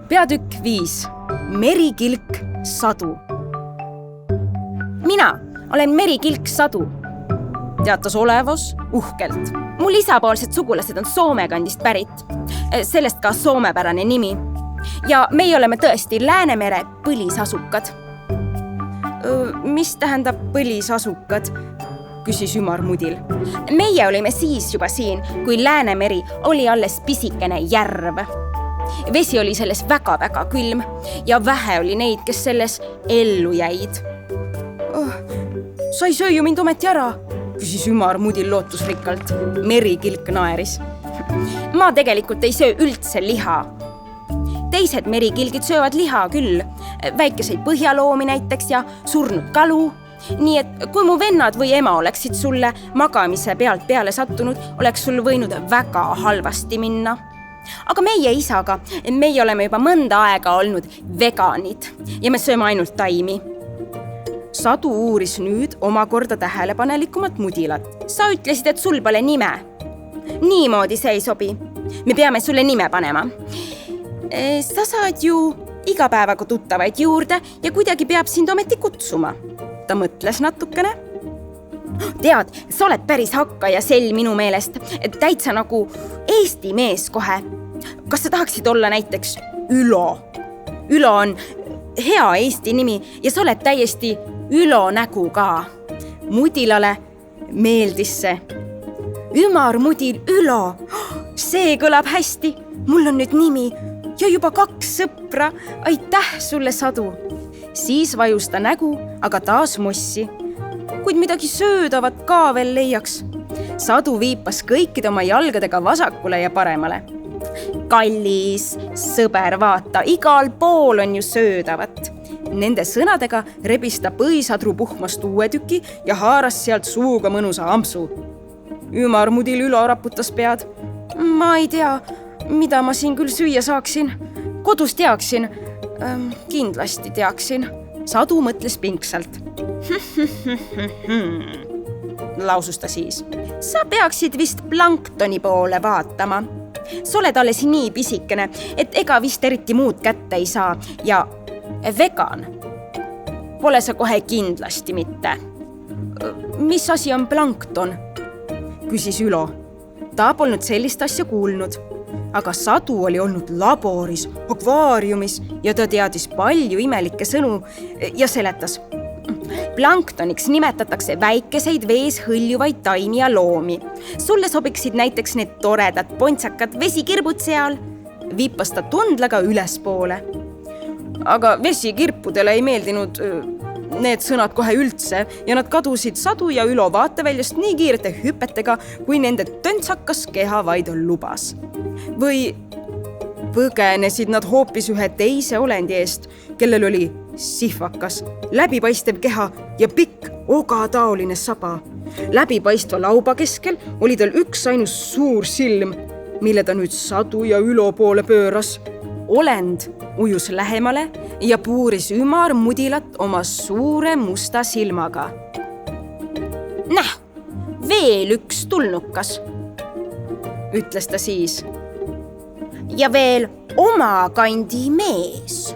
Peatükk 5. Merikilk Sadu. Mina olen Merikilk Sadu, teatas Olevos uhkelt. Mul isapoolsed sugulased on Soome kandist pärit, sellest ka soomepärane nimi. Ja meie oleme tõesti Läänemere põlisasukad. Mis tähendab põlisasukad? Küsis ümarmudil. Meie olime siis juba siin, kui Läänemeri oli alles pisikene järv. Vesi oli selles väga-väga külm ja vähe oli neid, kes selles ellu jäid. Sa ei söö ju mind ometi ära, küsis ümarmudil lootusrikkalt. Merikilk naeris. Ma tegelikult ei söö üldse liha. Teised merikilgid söövad liha küll, väikeseid põhjaloomi näiteks ja surnud kalu. Nii et kui mu vennad või ema oleksid sulle magamise pealt peale sattunud, oleks sul võinud väga halvasti minna. Aga meie isaga, meie oleme juba mõnda aega olnud veganid ja me sööme ainult taimi. Sadu uuris nüüd omakorda tähelepanelikumalt mudilat. Sa ütlesid, et sul pole nime. Niimoodi see ei sobi. Me peame sulle nime panema. Sa saad ju iga päevaga tuttavaid juurde ja kuidagi peab sind ometi kutsuma. Ta mõtles natukene. Tead, sa oled päris hakkaja sel minu meelest. Täitsa nagu Eesti mees kohe. Kas sa tahaksid olla näiteks Ülo? Ülo on hea Eesti nimi ja sa oled täiesti Ülo nägu ka. Mudilale meeldis see. Ümarmudil Ülo. See kõlab hästi. Mul on nüüd nimi ja juba 2 sõpra. Aitäh sulle, Sadu. Siis vajus ta nägu, aga taas mossi. Kuid midagi söödavat ka veel leiaks. Sadu viipas kõikide oma jalgadega vasakule ja paremale. Kallis, sõber, vaata, igal pool on ju söödavat. Nende sõnadega rebis ta põisadru puhmast uue tüki ja haaras sealt suuga mõnusa ampsu. Ümarmudil Ülo raputas pead. Ma ei tea, mida ma siin küll süüa saaksin. Kodus teaksin. Kindlasti teaksin. Sadu mõtles pingsalt. Lausus ta siis. Sa peaksid vist planktoni poole vaatama. Sa oled alles nii pisikene, et ega vist eriti muud kätte ei saa ja vegan pole sa kohe kindlasti mitte. Mis asi on plankton? Küsis Ülo. Ta polnud sellist asja kuulnud, aga Sadu oli olnud laboris, akvaariumis ja ta teadis palju imelikke sõnu ja seletas. Planktoniks nimetatakse väikeseid vees hõljuvaid taimi ja loomi. Sulle sobiksid näiteks need toredad pontsakad vesikirbud seal. Viipas ta tundlaga ülespoole. Aga vesikirpudele ei meeldinud need sõnad kohe üldse ja nad kadusid Sadu ja Ülo vaateväljast nii kiirete hüpetega, kui nende töntsakas keha vaid lubas. Või põgenesid nad hoopis ühe teise olendi eest, kellel oli sihvakas, läbipaistev keha ja pikk ogataoline saba. Läbipaistva lauba keskel oli tal üks ainus suur silm, mille ta nüüd Sadu ja Ülo poole pööras. Olend ujus lähemale ja puuris ümarmudilat oma suure musta silmaga. Näh, veel üks tulnukas, ütles ta siis. Ja veel oma kandi mees.